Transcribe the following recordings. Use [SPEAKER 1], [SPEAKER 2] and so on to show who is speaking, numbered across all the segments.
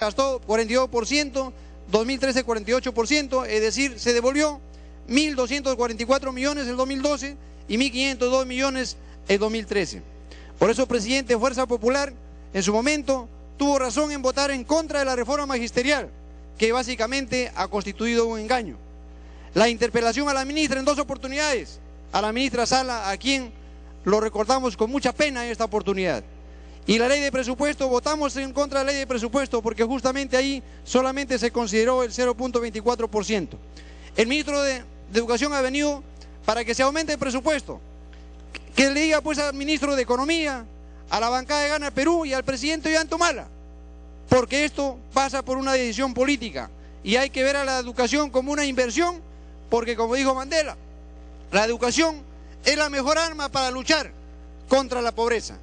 [SPEAKER 1] gastó 42%, 2013 48%, es decir, se devolvió 1.244 millones en 2012 y 1.502 millones en 2013. Por eso, presidente, Fuerza Popular en su momento tuvo razón en votar en contra de la reforma magisterial, que básicamente ha constituido un engaño. La interpelación a la ministra en 2 oportunidades, a la ministra Sala, a quien lo recordamos con mucha pena en esta oportunidad. Y la ley de presupuesto, votamos en contra de la ley de presupuesto porque justamente ahí solamente se consideró el 0.24%. El ministro de Educación ha venido para que se aumente el presupuesto, que le diga pues al ministro de Economía, a la bancada de Gana Perú y al presidente Ollanta Humala, porque esto pasa por una decisión política y hay que ver a la educación como una inversión, porque como dijo Mandela, la educación es la mejor arma para luchar contra la pobreza.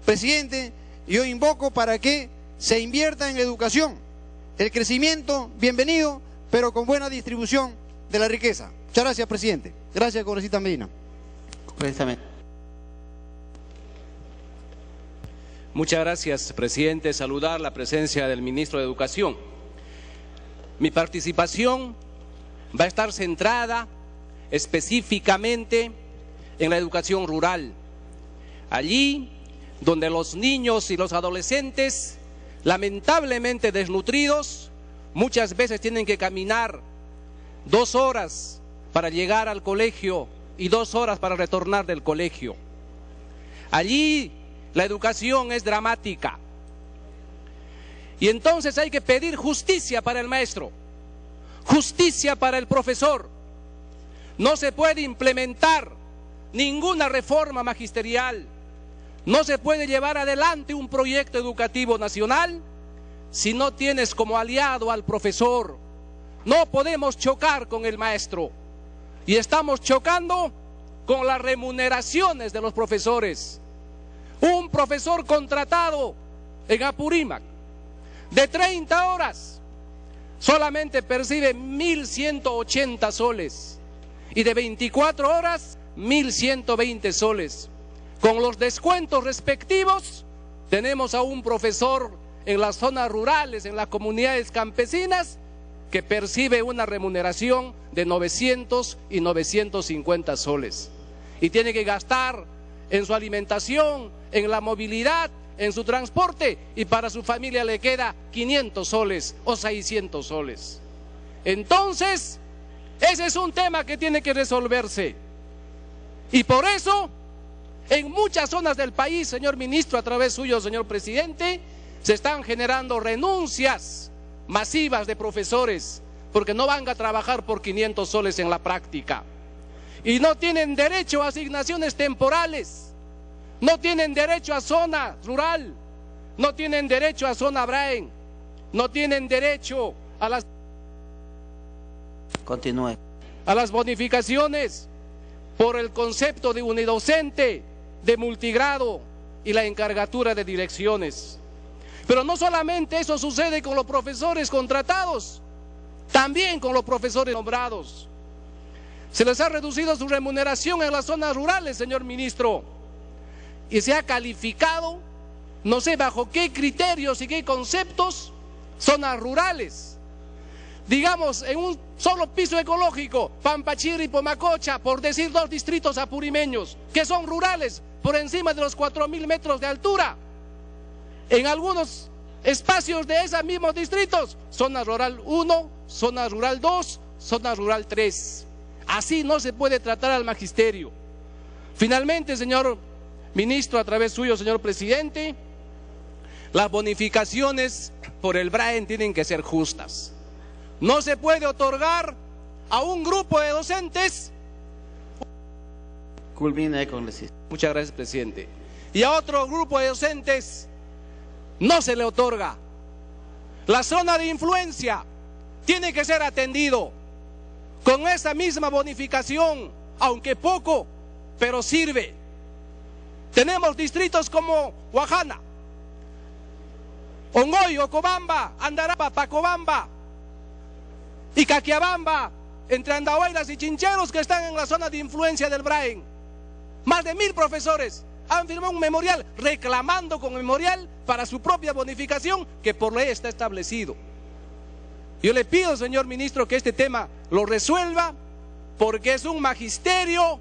[SPEAKER 1] Presidente, yo invoco para que se invierta en educación, el crecimiento, bienvenido, pero con buena distribución de la riqueza. Muchas gracias, presidente. Gracias, congresista Medina.
[SPEAKER 2] Muchas gracias, presidente. Saludar la presencia del ministro de Educación. Mi participación va a estar centrada específicamente en la educación rural. Allí donde los niños y los adolescentes, lamentablemente desnutridos, muchas veces tienen que caminar 2 horas para llegar al colegio y 2 horas para retornar del colegio. Allí la educación es dramática. Y entonces hay que pedir justicia para el maestro, justicia para el profesor. No se puede implementar ninguna reforma magisterial, no se puede llevar adelante un proyecto educativo nacional si no tienes como aliado al profesor. No podemos chocar con el maestro y estamos chocando con las remuneraciones de los profesores. Un profesor contratado en Apurímac de 30 horas solamente percibe 1.180 soles y de 24 horas 1.120 soles. Con los descuentos respectivos tenemos a un profesor en las zonas rurales, en las comunidades campesinas, que percibe una remuneración de 900 y 950 soles y tiene que gastar en su alimentación, en la movilidad, en su transporte, y para su familia le queda 500 soles o 600 soles. Entonces, ese es un tema que tiene que resolverse. Y por eso, en muchas zonas del país, señor ministro, a través suyo, señor presidente, se están generando renuncias masivas de profesores, porque no van a trabajar por 500 soles en la práctica. Y no tienen derecho a asignaciones temporales, no tienen derecho a zona rural, no tienen derecho a zona Brain, no tienen derecho a las...
[SPEAKER 3] Continúe.
[SPEAKER 2] A las bonificaciones por el concepto de unidocente, de multigrado y la encargatura de direcciones. Pero no solamente eso sucede con los profesores contratados, también con los profesores nombrados. Se les ha reducido su remuneración en las zonas rurales, señor ministro, y se ha calificado, no sé bajo qué criterios y qué conceptos, zonas rurales. Digamos, en un solo piso ecológico, Pampachiri y Pomacocha, por decir 2 distritos apurimeños, que son rurales, por encima de los 4.000 metros de altura. En algunos espacios de esos mismos distritos, zona rural 1, zona rural 2, zona rural 3. Así no se puede tratar al magisterio. Finalmente, señor ministro, a través suyo, señor presidente, las bonificaciones por el BRAEN tienen que ser justas. No se puede otorgar a un grupo de docentes.
[SPEAKER 3] Culmina, congresista.
[SPEAKER 2] Muchas gracias, presidente. Y a otro grupo de docentes no se le otorga. La zona de influencia tiene que ser atendido con esa misma bonificación, aunque poco, pero sirve. Tenemos distritos como Guajana, Ongoy, Ocobamba, Andarapa, Pacobamba y Caquiabamba, entre Andahuaylas y Chincheros, que están en la zona de influencia del BRAEN. Más de 1000 profesores han firmado un memorial reclamando con memorial para su propia bonificación que por ley está establecido. Yo le pido, señor ministro, que este tema lo resuelva, porque es un magisterio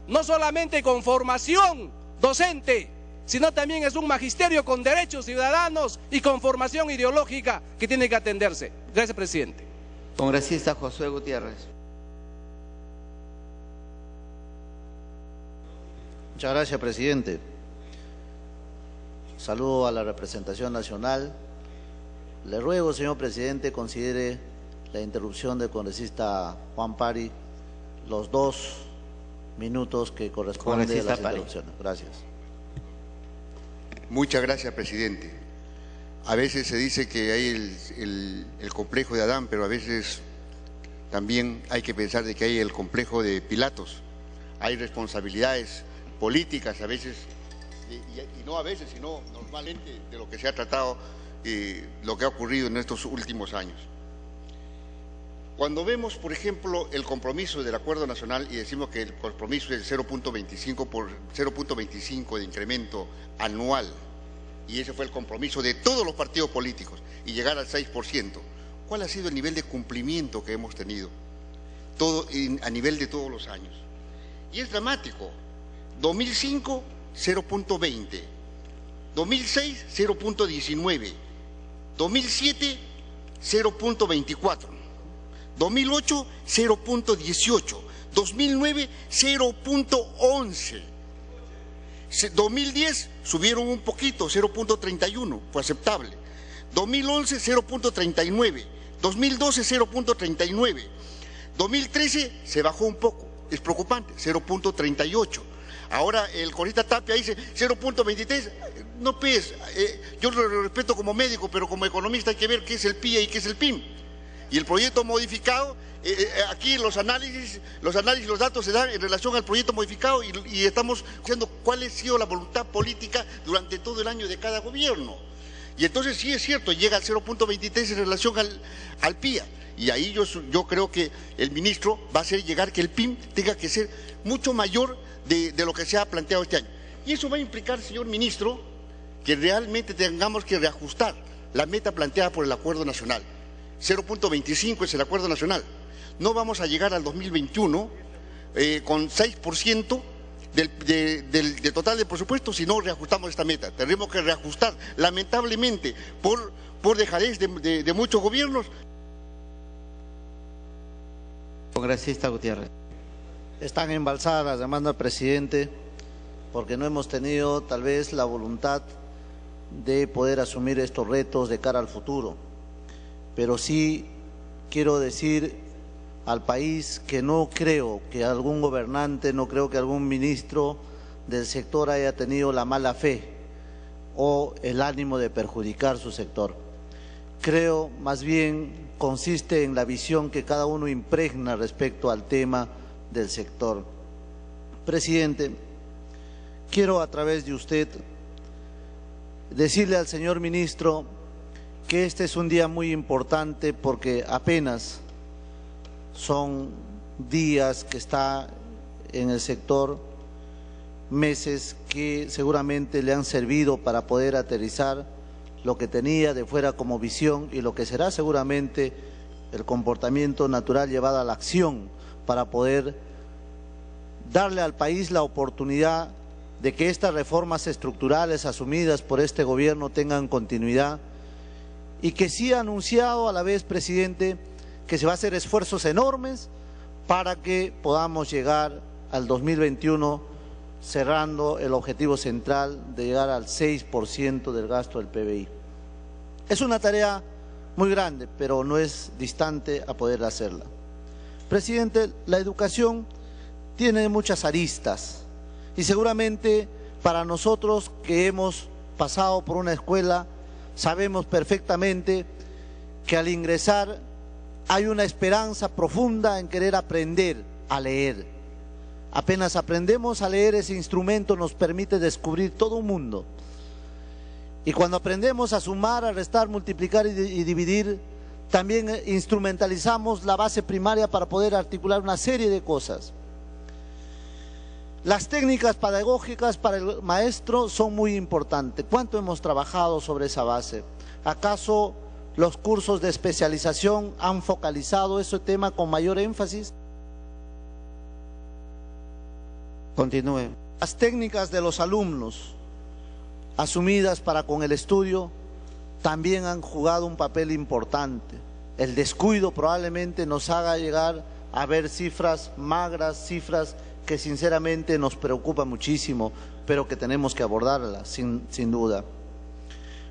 [SPEAKER 2] no solamente con formación docente, sino también es un magisterio con derechos ciudadanos y con formación ideológica que tiene que atenderse. Gracias, presidente.
[SPEAKER 3] Congresista Josué Gutiérrez.
[SPEAKER 4] Muchas gracias, presidente. Saludo a la representación nacional. Le ruego, señor presidente, considere la interrupción del congresista Juan Pari los 2 minutos que corresponden a las interrupciones. Gracias.
[SPEAKER 5] Muchas gracias, presidente. A veces se dice que hay el complejo de Adán, pero a veces también hay que pensar de que hay el complejo de Pilatos. Hay responsabilidades políticas a veces, y no a veces, sino normalmente de lo que se ha tratado, lo que ha ocurrido en estos últimos años. Cuando vemos, por ejemplo, el compromiso del Acuerdo Nacional y decimos que el compromiso es el 0.25 de incremento anual, y ese fue el compromiso de todos los partidos políticos, y llegar al 6%, ¿cuál ha sido el nivel de cumplimiento que hemos tenido a nivel de todos los años? Y es dramático. 2005, 0.20, 2006, 0.19, 2007, 0.24, 2008, 0.18, 2009, 0.11, 2010 subieron un poquito, 0.31, fue aceptable, 2011, 0.39, 2012, 0.39, 2013 se bajó un poco, es preocupante, 0.38. Ahora el congresista Tapia dice 0.23, no pues, yo lo respeto como médico, pero como economista hay que ver qué es el PIA y qué es el PIM. Y el proyecto modificado, aquí los análisis, los datos se dan en relación al proyecto modificado y estamos viendo cuál ha sido la voluntad política durante todo el año de cada gobierno. Y entonces sí es cierto, llega al 0.23 en relación al PIA. Y ahí yo creo que el ministro va a hacer llegar que el PIM tenga que ser mucho mayor de lo que se ha planteado este año. Y eso va a implicar, señor ministro, que realmente tengamos que reajustar la meta planteada por el Acuerdo Nacional. 0.25 es el Acuerdo Nacional. No vamos a llegar al 2021 con 6% del total de presupuesto si no reajustamos esta meta. Tendremos que reajustar, lamentablemente, por dejadez de muchos gobiernos.
[SPEAKER 3] Congresista Gutiérrez.
[SPEAKER 4] Están embalsadas las demandas del presidente porque no hemos tenido tal vez la voluntad de poder asumir estos retos de cara al futuro. Pero sí quiero decir al país que no creo que algún gobernante, no creo que algún ministro del sector haya tenido la mala fe o el ánimo de perjudicar su sector. Creo más bien consiste en la visión que cada uno impregna respecto al tema del sector. Presidente, quiero a través de usted decirle al señor ministro que este es un día muy importante porque apenas son días que está en el sector, meses que seguramente le han servido para poder aterrizar lo que tenía de fuera como visión y lo que será seguramente el comportamiento natural llevado a la acción para poder darle al país la oportunidad de que estas reformas estructurales asumidas por este gobierno tengan continuidad y que sí ha anunciado a la vez, presidente, que se va a hacer esfuerzos enormes para que podamos llegar al 2021 cerrando el objetivo central de llegar al 6% del gasto del PBI. Es una tarea muy grande, pero no es distante a poder hacerla. Presidente, la educación tiene muchas aristas y seguramente para nosotros que hemos pasado por una escuela sabemos perfectamente que al ingresar hay una esperanza profunda en querer aprender a leer. Apenas aprendemos a leer, ese instrumento nos permite descubrir todo un mundo. Y cuando aprendemos a sumar, a restar, multiplicar y dividir, también instrumentalizamos la base primaria para poder articular una serie de cosas. Las técnicas pedagógicas para el maestro son muy importantes. ¿Cuánto hemos trabajado sobre esa base? ¿Acaso los cursos de especialización han focalizado ese tema con mayor énfasis?
[SPEAKER 3] Continúe.
[SPEAKER 4] Las técnicas de los alumnos asumidas para con el estudio también han jugado un papel importante. El descuido probablemente nos haga llegar a ver cifras magras, cifras que sinceramente nos preocupan muchísimo, pero que tenemos que abordarlas sin duda.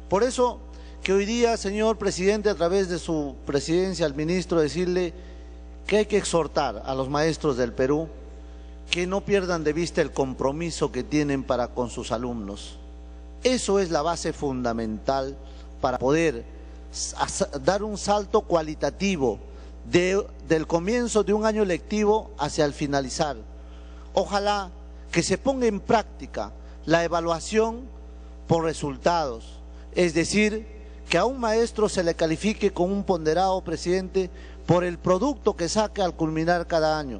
[SPEAKER 4] Por eso que hoy día, señor presidente, a través de su presidencia al ministro, decirle que hay que exhortar a los maestros del Perú que no pierdan de vista el compromiso que tienen para con sus alumnos. Eso es la base fundamental para poder dar un salto cualitativo del comienzo de un año lectivo hacia el finalizar. Ojalá que se ponga en práctica la evaluación por resultados, es decir, que a un maestro se le califique con un ponderado, presidente, por el producto que saque al culminar cada año.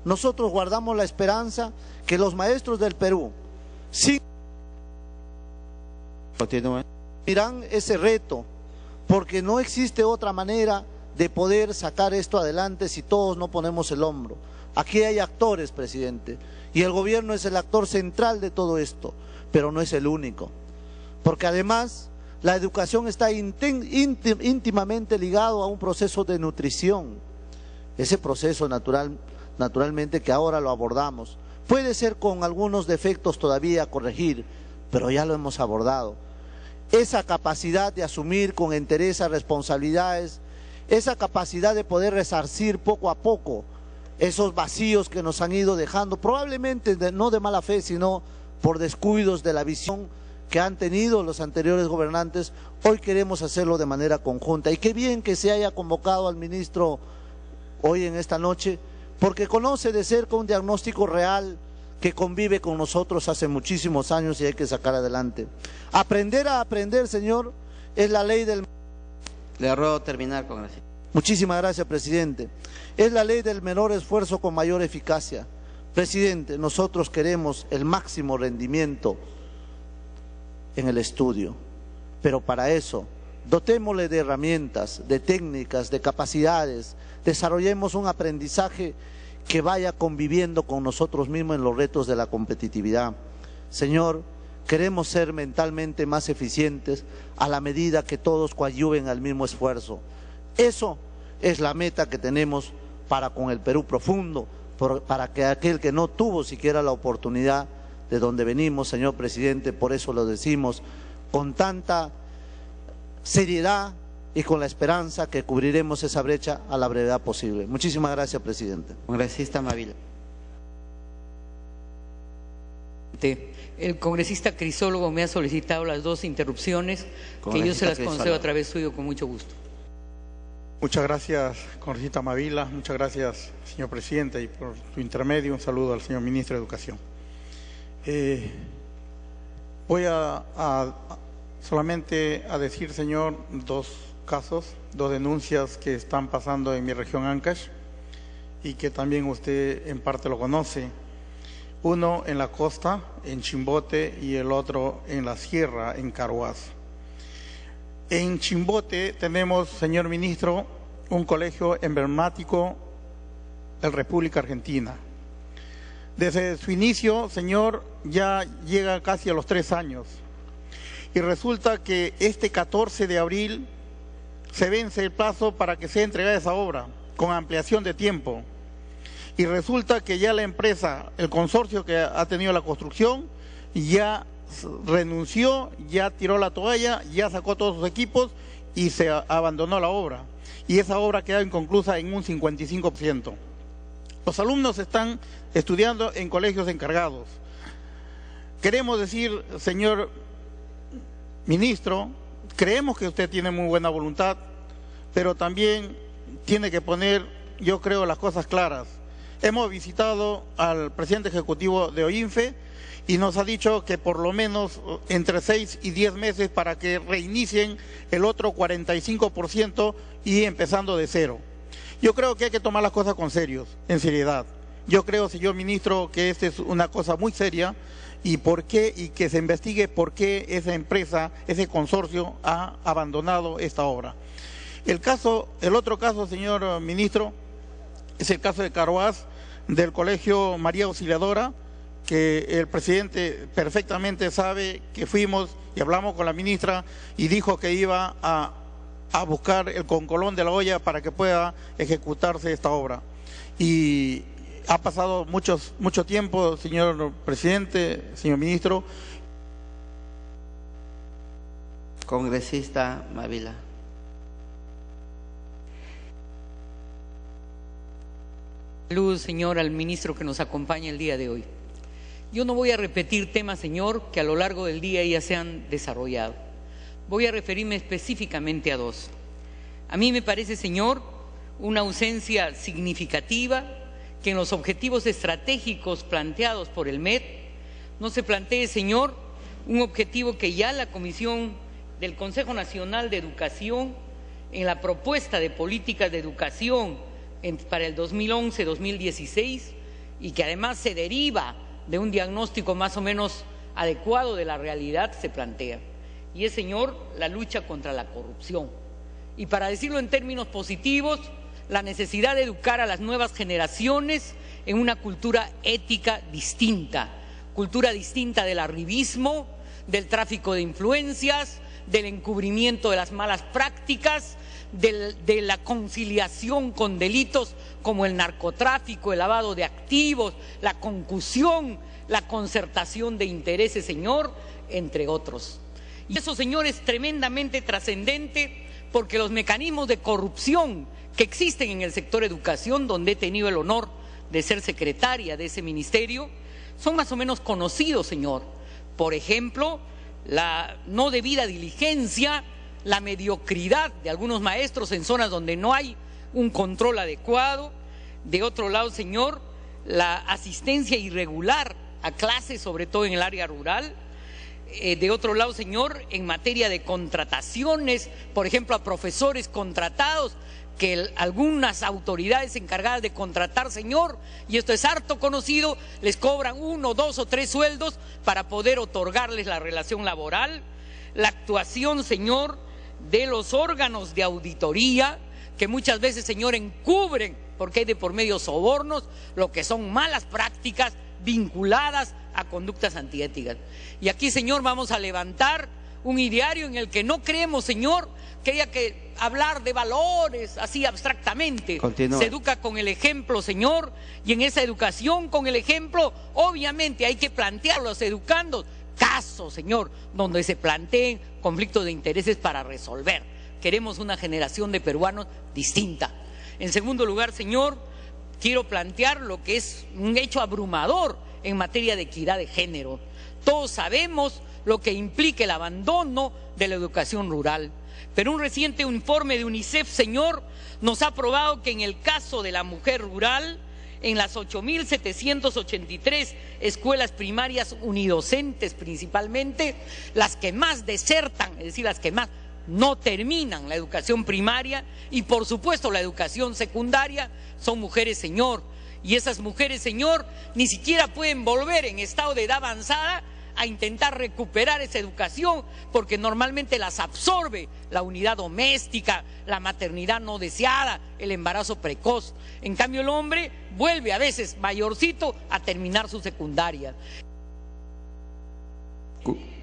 [SPEAKER 4] Nosotros guardamos la esperanza que los maestros del Perú mirarán ese reto, porque no existe otra manera de poder sacar esto adelante si todos no ponemos el hombro. Aquí hay actores, presidente, y el gobierno es el actor central de todo esto, pero no es el único, porque además la educación está íntimamente ligado a un proceso de nutrición. Ese proceso naturalmente que ahora lo abordamos, puede ser con algunos defectos todavía a corregir, pero ya lo hemos abordado. Esa capacidad de asumir con entereza responsabilidades, esa capacidad de poder resarcir poco a poco esos vacíos que nos han ido dejando, probablemente no de mala fe, sino por descuidos de la visión que han tenido los anteriores gobernantes. Hoy queremos hacerlo de manera conjunta, y qué bien que se haya convocado al ministro hoy en esta noche, porque conoce de cerca un diagnóstico real que convive con nosotros hace muchísimos años y hay que sacar adelante. Aprender a aprender, señor, es la ley del...
[SPEAKER 3] Le ruego terminar, congresista.
[SPEAKER 4] Muchísimas gracias, presidente. Es la ley del menor esfuerzo con mayor eficacia. Presidente, nosotros queremos el máximo rendimiento en el estudio, pero para eso dotémosle de herramientas, de técnicas, de capacidades, desarrollemos un aprendizaje que vaya conviviendo con nosotros mismos en los retos de la competitividad. Señor, queremos ser mentalmente más eficientes a la medida que todos coadyuven al mismo esfuerzo. Eso es la meta que tenemos para con el Perú profundo, para que aquel que no tuvo siquiera la oportunidad de donde venimos, señor presidente, por eso lo decimos con tanta seriedad y con la esperanza que cubriremos esa brecha a la brevedad posible. Muchísimas gracias, presidente.
[SPEAKER 3] Congresista Mavila.
[SPEAKER 6] El congresista Crisólogo me ha solicitado las dos interrupciones, que yo se las concedo a través suyo con mucho gusto.
[SPEAKER 7] Muchas gracias, congresista Mavila. Muchas gracias, señor presidente, y por su intermedio un saludo al señor ministro de Educación. Voy solamente a decir, señor, dos casos, dos denuncias que están pasando en mi región Ancash y que también usted en parte lo conoce. Uno en la costa, en Chimbote, y el otro en la sierra, en Carhuaz. En Chimbote tenemos, señor ministro, un colegio emblemático de la República Argentina. Desde su inicio, señor, ya llega casi a los 3 años. Y resulta que este 14 de abril se vence el plazo para que sea entregada esa obra, con ampliación de tiempo. Y resulta que ya la empresa, el consorcio que ha tenido la construcción, ya renunció, ya tiró la toalla, ya sacó todos sus equipos y se abandonó la obra. Y esa obra queda inconclusa en un 55%. Los alumnos están estudiando en colegios encargados. Queremos decir, señor ministro, creemos que usted tiene muy buena voluntad, pero también tiene que poner, yo creo, las cosas claras. Hemos visitado al presidente ejecutivo de OINFE y nos ha dicho que por lo menos entre 6 y 10 meses para que reinicien el otro 45% y empezando de cero. Yo creo que hay que tomar las cosas con seriedad. Yo creo, señor ministro, que esta es una cosa muy seria y que se investigue por qué esa empresa, ese consorcio ha abandonado esta obra. El otro caso, señor ministro, es el caso de Carhuaz, del Colegio María Auxiliadora, que el presidente perfectamente sabe que fuimos y hablamos con la ministra y dijo que iba a buscar el concolón de la olla para que pueda ejecutarse esta obra. Y ha pasado mucho tiempo, señor presidente, señor ministro.
[SPEAKER 3] Congresista Mávila.
[SPEAKER 6] Saludos, señor, al ministro que nos acompaña el día de hoy. Yo no voy a repetir temas, señor, que a lo largo del día ya se han desarrollado. Voy a referirme específicamente a dos. A mí me parece, señor, una ausencia significativa que en los objetivos estratégicos planteados por el MED no se plantee, señor, un objetivo que ya la Comisión del Consejo Nacional de Educación, en la propuesta de políticas de educación para el 2011-2016, y que además se deriva de un diagnóstico más o menos adecuado de la realidad, se plantea. Y es, señor, la lucha contra la corrupción. Y para decirlo en términos positivos, la necesidad de educar a las nuevas generaciones en una cultura ética distinta del arribismo, del tráfico de influencias, del encubrimiento de las malas prácticas, de la conciliación con delitos como el narcotráfico, el lavado de activos, la concusión, la concertación de intereses, señor, entre otros. Y eso, señor, es tremendamente trascendente, porque los mecanismos de corrupción que existen en el sector educación, donde he tenido el honor de ser secretaria de ese ministerio, son más o menos conocidos, señor. Por ejemplo, la no debida diligencia, la mediocridad de algunos maestros en zonas donde no hay un control adecuado. De otro lado, señor, la asistencia irregular a clases, sobre todo en el área rural. De otro lado, señor, en materia de contrataciones, por ejemplo, a profesores contratados, que algunas autoridades encargadas de contratar, señor, y esto es harto conocido, les cobran 1, 2 o 3 sueldos para poder otorgarles la relación laboral. La actuación, señor, de los órganos de auditoría, que muchas veces, señor, encubren, porque hay de por medio sobornos, lo que son malas prácticas vinculadas a conductas antiéticas. Y aquí, señor, vamos a levantar un ideario en el que no creemos, señor, que haya que hablar de valores así abstractamente.
[SPEAKER 3] Continúa.
[SPEAKER 6] Se educa con el ejemplo, señor, y en esa educación con el ejemplo, obviamente hay que plantear a los educandos casos, señor, donde se planteen conflictos de intereses para resolver. Queremos una generación de peruanos distinta. En segundo lugar, señor, quiero plantear lo que es un hecho abrumador en materia de equidad de género. Todos sabemos lo que implica el abandono de la educación rural, pero un reciente informe de UNICEF, señor, nos ha probado que en el caso de la mujer rural, en las 8.783 escuelas primarias unidocentes principalmente, las que más desertan, es decir, las que más no terminan la educación primaria y por supuesto la educación secundaria, son mujeres, señor. Y esas mujeres, señor, ni siquiera pueden volver en estado de edad avanzada a intentar recuperar esa educación, porque normalmente las absorbe la unidad doméstica, la maternidad no deseada, el embarazo precoz. En cambio, el hombre vuelve a veces mayorcito a terminar su secundaria.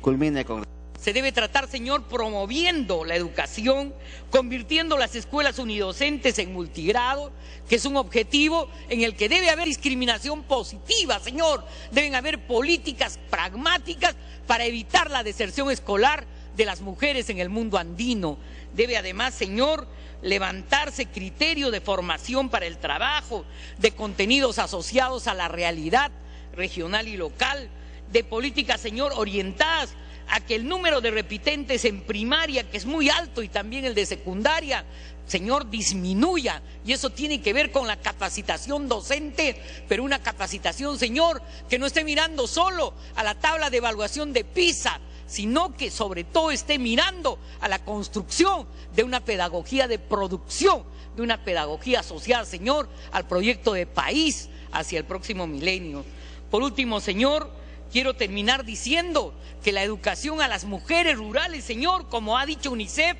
[SPEAKER 3] Culmine con...
[SPEAKER 6] Se debe tratar, señor, promoviendo la educación, convirtiendo las escuelas unidocentes en multigrado, que es un objetivo en el que debe haber discriminación positiva, señor. Deben haber políticas pragmáticas para evitar la deserción escolar de las mujeres en el mundo andino. Debe además, señor, levantarse criterio de formación para el trabajo, de contenidos asociados a la realidad regional y local, de políticas, señor, orientadas a que el número de repitentes en primaria, que es muy alto, y también el de secundaria, señor, disminuya. Y eso tiene que ver con la capacitación docente, pero una capacitación, señor, que no esté mirando solo a la tabla de evaluación de PISA, sino que sobre todo esté mirando a la construcción de una pedagogía de producción, de una pedagogía asociada, Señor, al proyecto de país hacia el próximo milenio. Por último, Señor, quiero terminar diciendo que la educación a las mujeres rurales, Señor, como ha dicho UNICEF,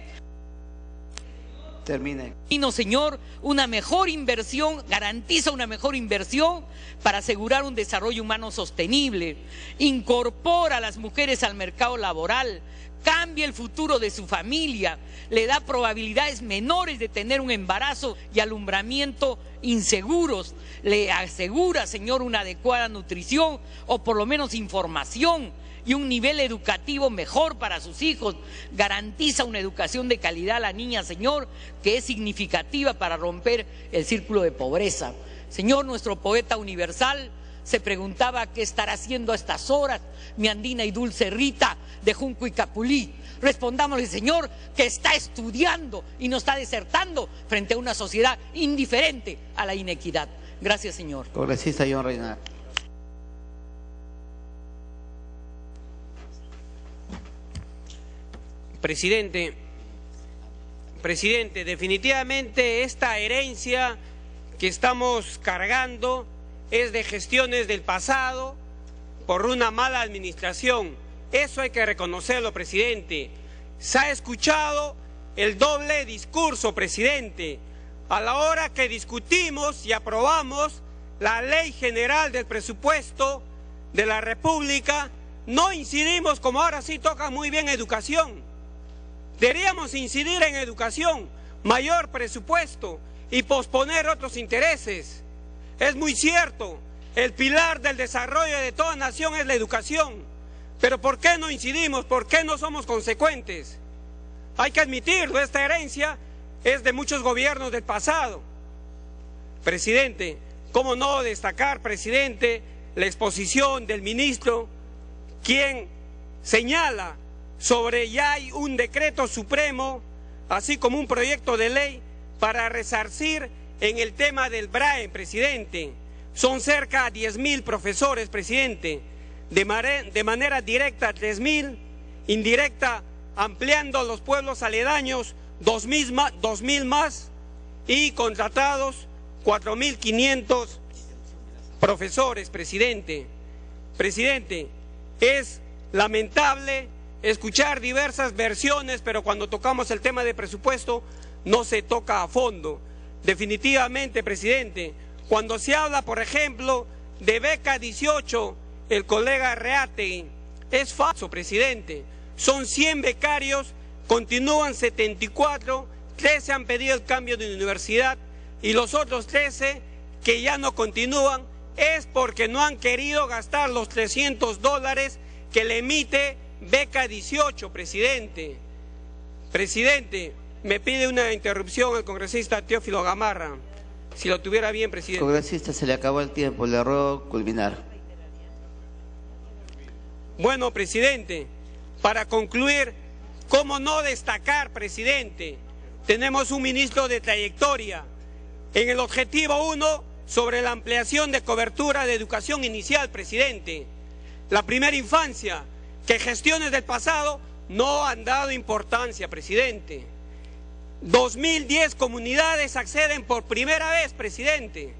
[SPEAKER 3] termine.
[SPEAKER 6] Señor, una mejor inversión, garantiza una mejor inversión para asegurar un desarrollo humano sostenible, incorpora a las mujeres al mercado laboral, cambia el futuro de su familia, le da probabilidades menores de tener un embarazo y alumbramiento inseguros, le asegura, Señor, una adecuada nutrición o por lo menos información y un nivel educativo mejor para sus hijos, garantiza una educación de calidad a la niña, Señor, que es significativa para romper el círculo de pobreza. Señor, nuestro poeta universal se preguntaba qué estará haciendo a estas horas mi andina y dulce Rita de Junco y Capulí. Respondámosle, Señor, que está estudiando y no está desertando frente a una sociedad indiferente a la inequidad. Gracias, Señor.
[SPEAKER 3] Congresista John Reynal.
[SPEAKER 8] Presidente, definitivamente esta herencia que estamos cargando es de gestiones del pasado por una mala administración. Eso hay que reconocerlo, presidente. Se ha escuchado el doble discurso, presidente. A la hora que discutimos y aprobamos la Ley General del Presupuesto de la República, no incidimos, como ahora sí toca muy bien educación. Deberíamos incidir en educación, mayor presupuesto y posponer otros intereses. Es muy cierto, el pilar del desarrollo de toda nación es la educación, pero ¿por qué no incidimos? ¿Por qué no somos consecuentes? Hay que admitirlo, esta herencia es de muchos gobiernos del pasado. Presidente, ¿cómo no destacar, presidente, la exposición del ministro, quien señala sobre ya hay un decreto supremo, así como un proyecto de ley para resarcir en el tema del BRAE, presidente? Son cerca de 10.000 profesores, presidente, de manera directa 3.000, indirecta ampliando los pueblos aledaños 2.000 más y contratados 4.500 profesores, presidente. Presidente, es lamentable escuchar diversas versiones, pero cuando tocamos el tema de presupuesto no se toca a fondo. Definitivamente, presidente, cuando se habla, por ejemplo, de beca 18, el colega Arreategui, es falso, presidente. Son 100 becarios, continúan 74, 13 han pedido el cambio de universidad y los otros 13 que ya no continúan es porque no han querido gastar los $300 que le emite beca 18, presidente. Presidente, me pide una interrupción el congresista Teófilo Gamarra, si lo tuviera bien, presidente.
[SPEAKER 3] Congresista, se le acabó el tiempo, le ruego culminar.
[SPEAKER 8] Bueno, presidente, para concluir, ¿cómo no destacar, presidente? Tenemos un ministro de trayectoria. En el objetivo 1, sobre la ampliación de cobertura de educación inicial, presidente. La primera infancia, que gestiones del pasado no han dado importancia, presidente. 2010 comunidades acceden por primera vez, presidente.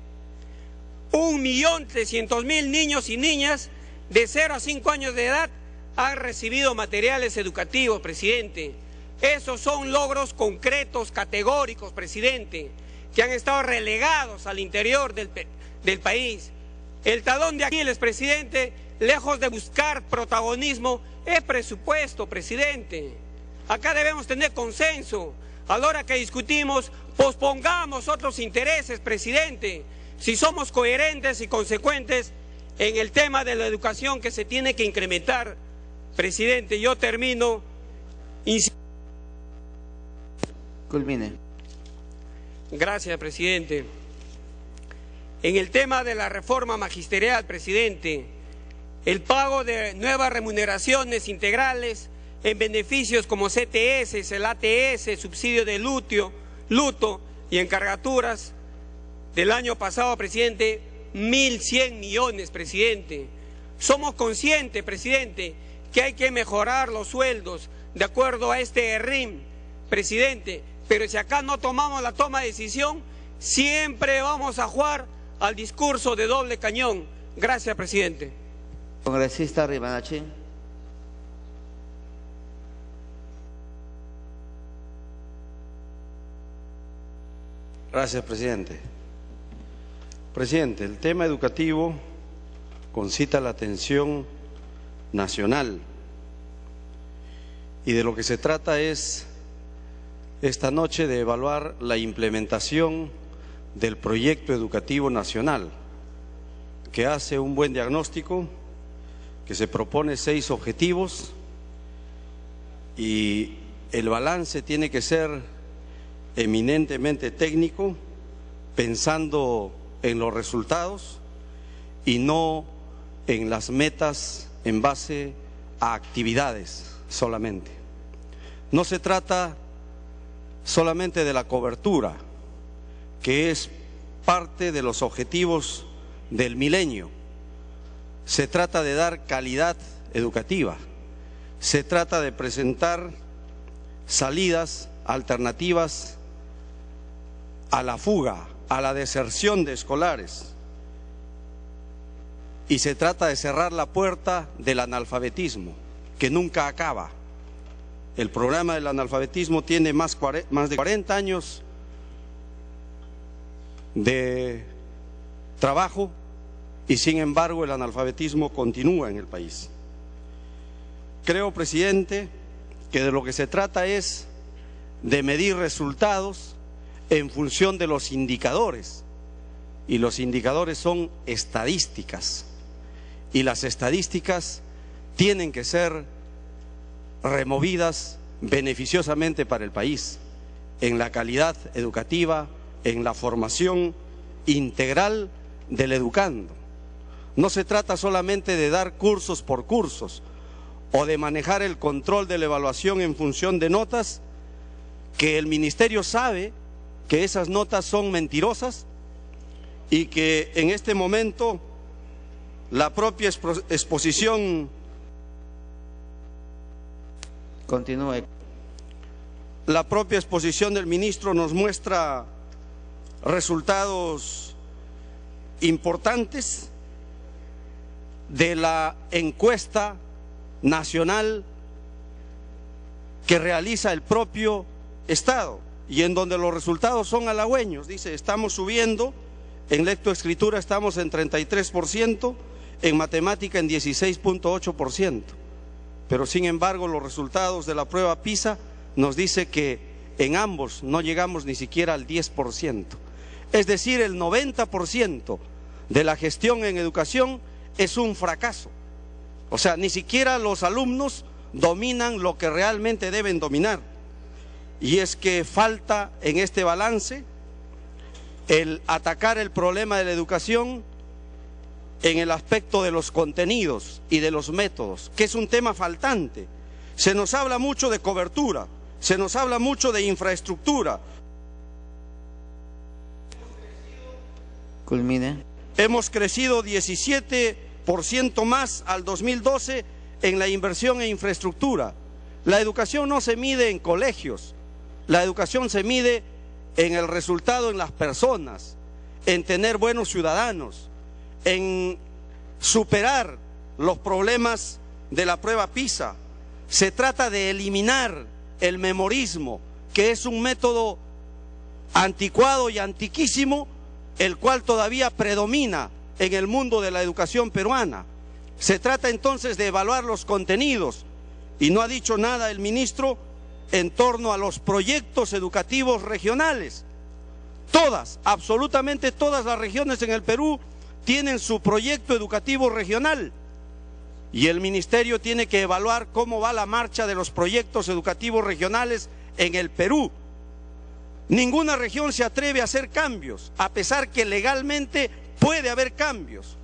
[SPEAKER 8] 1.300.000 niños y niñas de 0 a 5 años de edad han recibido materiales educativos, presidente. Esos son logros concretos, categóricos, presidente, que han estado relegados al interior del país. El talón de Aquiles, presidente, lejos de buscar protagonismo, es presupuesto, presidente. Acá debemos tener consenso. A la hora que discutimos, pospongamos otros intereses, presidente. Si somos coherentes y consecuentes en el tema de la educación que se tiene que incrementar, presidente, yo termino.
[SPEAKER 3] Culmine.
[SPEAKER 8] Gracias, presidente. En el tema de la reforma magisterial, presidente, el pago de nuevas remuneraciones integrales en beneficios como CTS, el ATS, subsidio de luto y encargaturas del año pasado, presidente, 1.100 millones, presidente. Somos conscientes, presidente, que hay que mejorar los sueldos de acuerdo a este RIM, presidente, pero si acá no tomamos la toma de decisión, siempre vamos a jugar al discurso de doble cañón. Gracias, presidente.
[SPEAKER 3] Congresista Ribanachi.
[SPEAKER 9] Gracias, presidente. Presidente, el tema educativo concita la atención nacional y de lo que se trata es esta noche de evaluar la implementación del proyecto educativo nacional, que hace un buen diagnóstico, que se propone 6 objetivos y el balance tiene que ser eminentemente técnico, pensando en los resultados y no en las metas en base a actividades solamente. No se trata solamente de la cobertura, que es parte de los objetivos del milenio. Se trata de dar calidad educativa, se trata de presentar salidas alternativas a la fuga, a la deserción de escolares, y se trata de cerrar la puerta del analfabetismo, que nunca acaba. El programa del analfabetismo tiene más de 40 años de trabajo y sin embargo el analfabetismo continúa en el país. Creo, presidente, que de lo que se trata es de medir resultados en función de los indicadores, y los indicadores son estadísticas, y las estadísticas tienen que ser removidas beneficiosamente para el país, en la calidad educativa, en la formación integral del educando. No se trata solamente de dar cursos por cursos o de manejar el control de la evaluación en función de notas, que el ministerio sabe que esas notas son mentirosas y que en este momento la propia exposición
[SPEAKER 3] Continúe.
[SPEAKER 9] La propia exposición del ministro nos muestra resultados importantes de la encuesta nacional que realiza el propio Estado y en donde los resultados son halagüeños. Dice, estamos subiendo, en lectoescritura estamos en 33%, en matemática en 16.8%. Pero sin embargo los resultados de la prueba PISA nos dice que en ambos no llegamos ni siquiera al 10%. Es decir, el 90% de la gestión en educación es un fracaso. O sea, ni siquiera los alumnos dominan lo que realmente deben dominar. Y es que falta en este balance el atacar el problema de la educación en el aspecto de los contenidos y de los métodos, que es un tema faltante. Se nos habla mucho de cobertura, se nos habla mucho de infraestructura.
[SPEAKER 3] Culmine.
[SPEAKER 9] Hemos crecido 17% más al 2012 en la inversión en infraestructura. La educación no se mide en colegios, la educación se mide en el resultado en las personas, en tener buenos ciudadanos, en superar los problemas de la prueba PISA. Se trata de eliminar el memorismo, que es un método anticuado y antiquísimo, el cual todavía predomina en el mundo de la educación peruana. Se trata entonces de evaluar los contenidos, y no ha dicho nada el ministro en torno a los proyectos educativos regionales. Todas, absolutamente todas las regiones en el Perú tienen su proyecto educativo regional y el ministerio tiene que evaluar cómo va la marcha de los proyectos educativos regionales en el Perú. Ninguna región se atreve a hacer cambios, a pesar que legalmente puede haber cambios.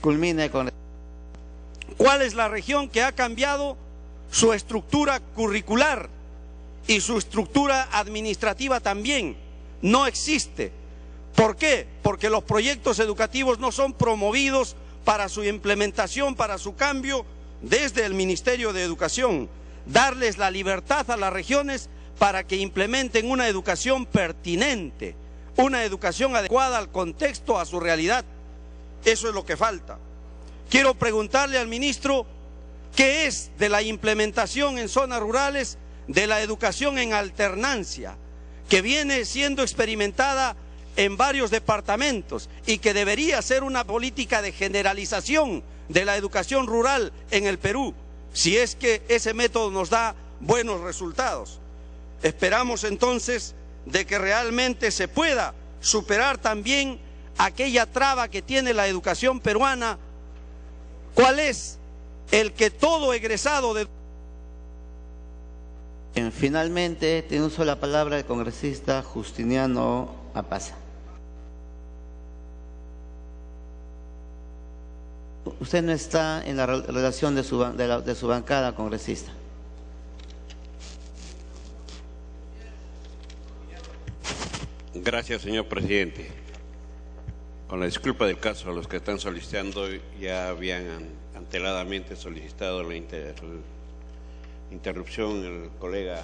[SPEAKER 3] Culmine con...
[SPEAKER 9] ¿Cuál es la región que ha cambiado su estructura curricular y su estructura administrativa también? No existe. ¿Por qué? Porque los proyectos educativos no son promovidos para su implementación, para su cambio desde el Ministerio de Educación, darles la libertad a las regiones para que implementen una educación pertinente, una educación adecuada al contexto, a su realidad. Eso es lo que falta. Quiero preguntarle al ministro qué es de la implementación en zonas rurales de la educación en alternancia, que viene siendo experimentada en varios departamentos y que debería ser una política de generalización de la educación rural en el Perú, si es que ese método nos da buenos resultados. Esperamos entonces de que realmente se pueda superar también aquella traba que tiene la educación peruana. ¿Cuál es? El que todo egresado de...
[SPEAKER 3] Finalmente, tiene uso la palabra el congresista Justiniano Apaza. Usted no está en la relación de su bancada, congresista.
[SPEAKER 10] Gracias, señor presidente. Con la disculpa del caso, a los que están solicitando ya habían anteladamente solicitado la interrupción el colega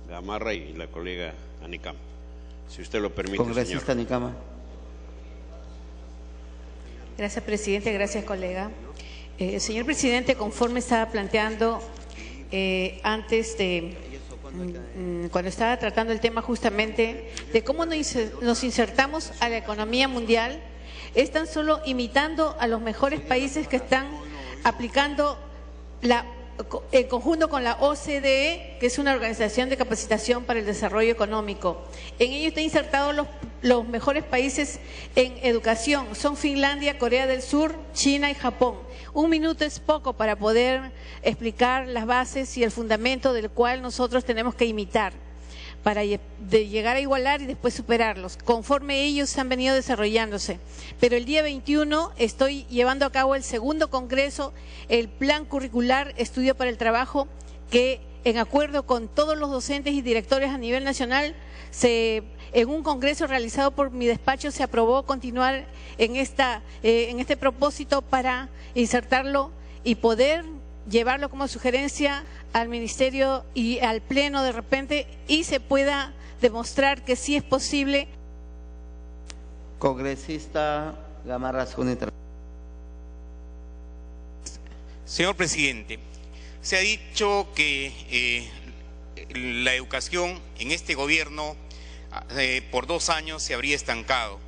[SPEAKER 10] Gamarra y la colega Anicama. Si usted lo permite,
[SPEAKER 3] congresista
[SPEAKER 10] señor.
[SPEAKER 3] Anicama.
[SPEAKER 11] Gracias, presidente. Gracias, colega. Señor presidente, conforme estaba planteando antes de... cuando estaba tratando el tema justamente de cómo nos insertamos a la economía mundial, es tan solo imitando a los mejores países que están aplicando en conjunto con la OCDE, que es una organización de capacitación para el desarrollo económico. En ello están insertados los mejores países en educación, son Finlandia, Corea del Sur, China y Japón. Un minuto es poco para poder explicar las bases y el fundamento del cual nosotros tenemos que imitar para llegar a igualar y después superarlos, conforme ellos han venido desarrollándose. Pero el día 21 estoy llevando a cabo el segundo congreso, el Plan Curricular Estudio para el Trabajo, que en acuerdo con todos los docentes y directores a nivel nacional, en un congreso realizado por mi despacho se aprobó continuar en este propósito para insertarlo y poder llevarlo como sugerencia al Ministerio y al Pleno de repente y se pueda demostrar que sí es posible.
[SPEAKER 3] Congresista Gamarra.
[SPEAKER 12] Señor presidente, se ha dicho que la educación en este gobierno por 2 años se habría estancado.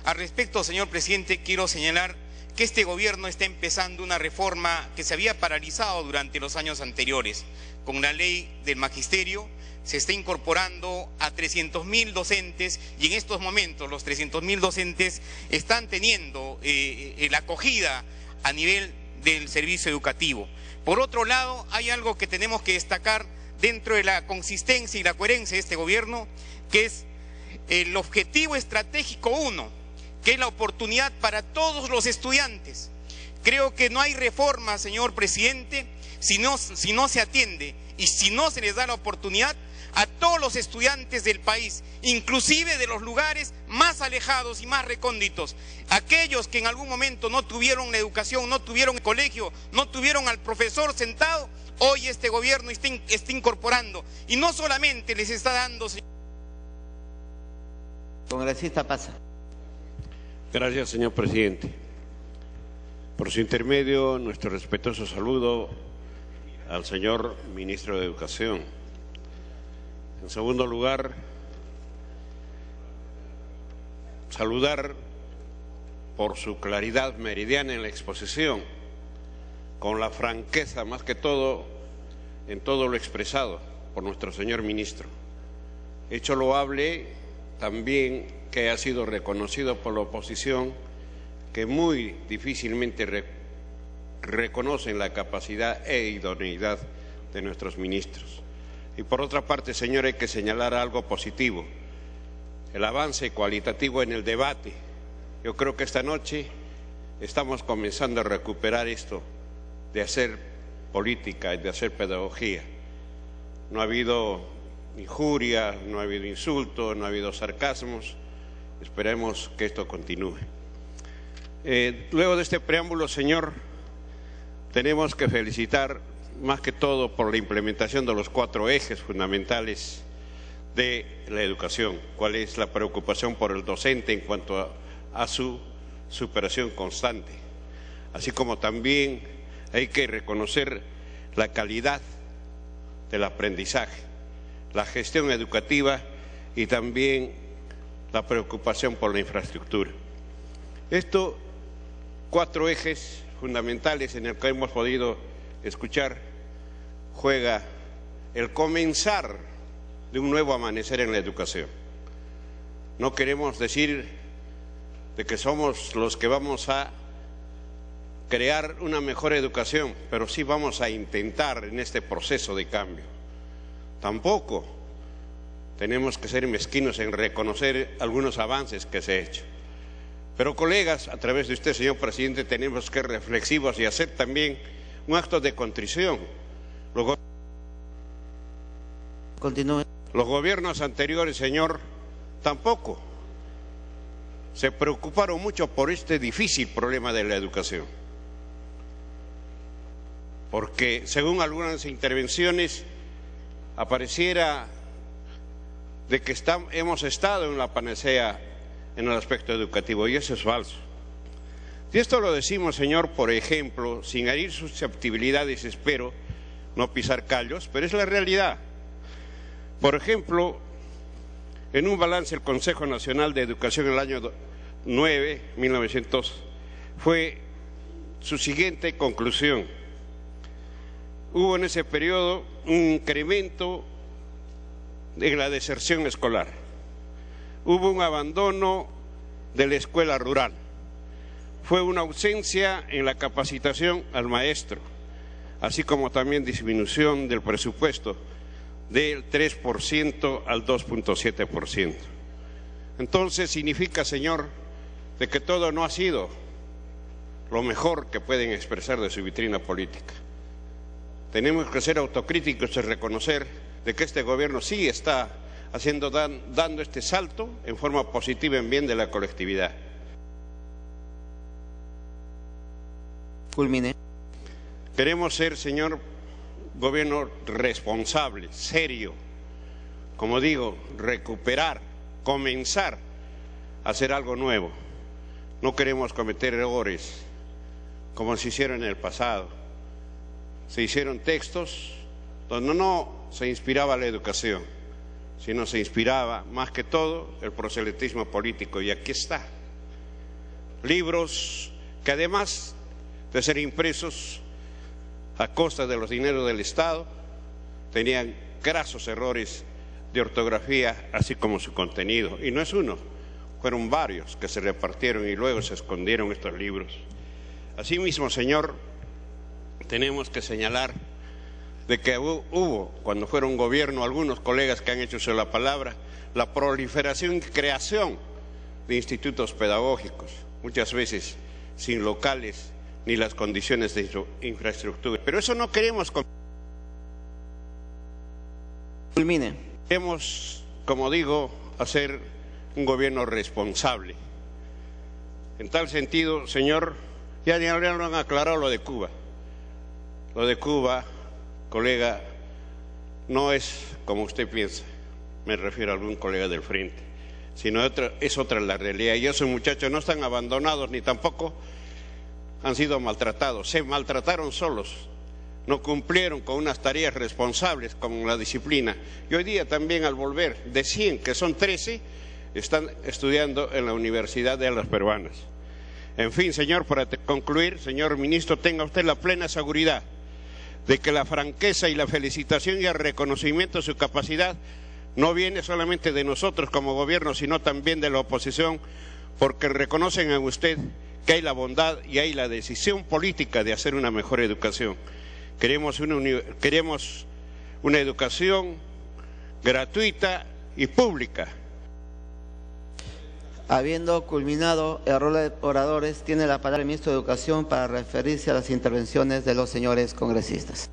[SPEAKER 12] Al respecto, señor presidente, quiero señalar que este gobierno está empezando una reforma que se había paralizado durante los años anteriores. Con la ley del magisterio se está incorporando a 300.000 docentes y en estos momentos los 300.000 docentes están teniendo la acogida a nivel del servicio educativo. Por otro lado, hay algo que tenemos que destacar dentro de la consistencia y la coherencia de este gobierno, que es el objetivo estratégico 1, que es la oportunidad para todos los estudiantes. Creo que no hay reforma, señor presidente, si no se atiende y si no se les da la oportunidad a todos los estudiantes del país, inclusive de los lugares más alejados y más recónditos, aquellos que en algún momento no tuvieron la educación, no tuvieron el colegio, no tuvieron al profesor sentado. Hoy este gobierno está incorporando y no solamente les está dando...
[SPEAKER 3] Congresista Pasa.
[SPEAKER 10] Gracias, señor presidente. Por su intermedio, nuestro respetuoso saludo al señor ministro de Educación. En segundo lugar, saludar por su claridad meridiana en la exposición, con la franqueza más que todo en todo lo expresado por nuestro señor ministro. Hecho loable también que ha sido reconocido por la oposición, que muy difícilmente reconocen la capacidad e idoneidad de nuestros ministros. Y por otra parte, señor, hay que señalar algo positivo, el avance cualitativo en el debate. Yo creo que esta noche estamos comenzando a recuperar esto de hacer política y de hacer pedagogía. No ha habido injuria, no ha habido insultos, no ha habido sarcasmos. Esperemos que esto continúe. Luego de este preámbulo, señor, tenemos que felicitar más que todo por la implementación de los 4 ejes fundamentales de la educación. ¿Cuál es la preocupación por el docente en cuanto a su superación constante? Así como también hay que reconocer la calidad del aprendizaje, la gestión educativa y también la preocupación por la infraestructura. Estos 4 ejes fundamentales en el que hemos podido escuchar juega el comenzar de un nuevo amanecer en la educación. No queremos decir de que somos los que vamos a crear una mejor educación, pero sí vamos a intentar en este proceso de cambio. Tampoco tenemos que ser mezquinos en reconocer algunos avances que se han hecho. Pero, colegas, a través de usted, señor presidente, tenemos que ser reflexivos y hacer también un acto de contrición.
[SPEAKER 3] Continúe.
[SPEAKER 10] Los gobiernos anteriores, señor, tampoco se preocuparon mucho por este difícil problema de la educación. Porque, según algunas intervenciones, apareciera de que hemos estado en la panacea en el aspecto educativo, y eso es falso. Y esto lo decimos, señor, por ejemplo, sin herir susceptibilidades, espero no pisar callos, pero es la realidad. Por ejemplo, en un balance del Consejo Nacional de Educación en el año 1900, fue su siguiente conclusión. Hubo en ese periodo un incremento en la deserción escolar. Hubo un abandono de la escuela rural. Fue una ausencia en la capacitación al maestro, así como también disminución del presupuesto del 3% al 2.7%. Entonces significa, señor, de que todo no ha sido lo mejor que pueden expresar de su vitrina política. Tenemos que ser autocríticos y reconocer de que este gobierno sí está dando este salto en forma positiva en bien de la colectividad.
[SPEAKER 3] Culmine.
[SPEAKER 10] Queremos ser, señor gobierno, responsable, serio. Como digo, recuperar, comenzar a hacer algo nuevo. No queremos cometer errores como se hicieron en el pasado. Se hicieron textos donde no se inspiraba la educación, sino se inspiraba más que todo el proselitismo político, y aquí está. Libros que además de ser impresos a costa de los dineros del Estado, tenían grasos errores de ortografía, así como su contenido. Y no es uno, fueron varios que se repartieron y luego se escondieron estos libros. Asimismo, señor, tenemos que señalar de que hubo, cuando fueron gobierno, algunos colegas que han hecho uso de la palabra, la proliferación y creación de institutos pedagógicos, muchas veces sin locales ni las condiciones de su infraestructura. Pero eso no queremos.
[SPEAKER 3] Culmine.
[SPEAKER 10] Queremos, como digo, hacer un gobierno responsable. En tal sentido, señor, ya lo han aclarado lo de Cuba. Lo de Cuba, colega, no es como usted piensa, me refiero a algún colega del frente, sino es otra la realidad. Y esos muchachos no están abandonados ni tampoco han sido maltratados, se maltrataron solos, no cumplieron con unas tareas responsables como la disciplina. Y hoy día también, al volver, de 100, que son 13, están estudiando en la Universidad de las Peruanas. En fin, señor, para concluir, señor ministro, tenga usted la plena seguridad de que la franqueza y la felicitación y el reconocimiento de su capacidad no viene solamente de nosotros como gobierno, sino también de la oposición, porque reconocen en usted que hay la bondad y hay la decisión política de hacer una mejor educación. Queremos una educación gratuita y pública.
[SPEAKER 3] Habiendo culminado el rol de oradores, tiene la palabra el ministro de Educación para referirse a las intervenciones de los señores congresistas.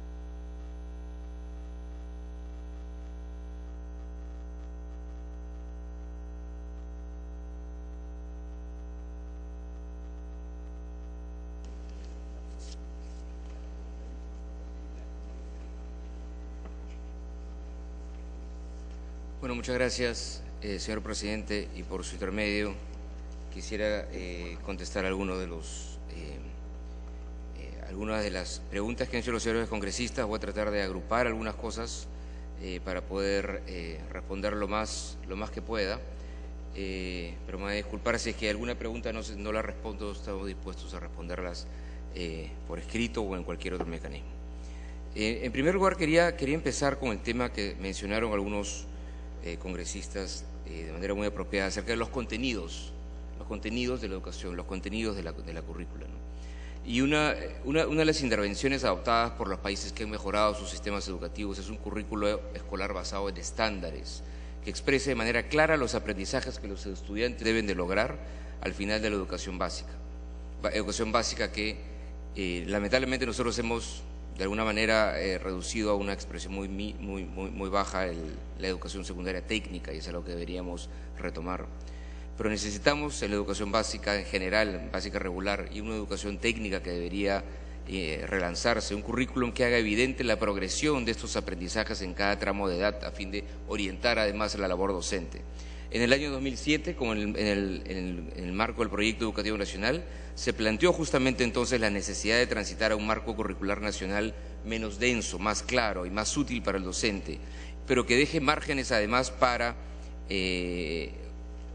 [SPEAKER 13] Bueno, muchas gracias, señor presidente, y por su intermedio quisiera contestar algunas de las preguntas que han hecho los señores congresistas. Voy a tratar de agrupar algunas cosas para poder responder lo más que pueda, pero me voy a disculpar si es que alguna pregunta no la respondo. Estamos dispuestos a responderlas por escrito o en cualquier otro mecanismo. En primer lugar, quería empezar con el tema que mencionaron algunos congresistas de manera muy apropiada acerca de los contenidos de la educación, los contenidos de la currícula, ¿no? Y una de las intervenciones adoptadas por los países que han mejorado sus sistemas educativos es un currículo escolar basado en estándares que exprese de manera clara los aprendizajes que los estudiantes deben de lograr al final de la educación básica. Educación básica que lamentablemente nosotros hemos de alguna manera reducido a una expresión muy baja la educación secundaria técnica, y es algo que deberíamos retomar. Pero necesitamos en la educación básica en general, básica regular, y una educación técnica que debería relanzarse, un currículum que haga evidente la progresión de estos aprendizajes en cada tramo de edad a fin de orientar además la labor docente. En el año 2007, como en el marco del Proyecto Educativo Nacional, se planteó justamente entonces la necesidad de transitar a un marco curricular nacional menos denso, más claro y más útil para el docente, pero que deje márgenes además para que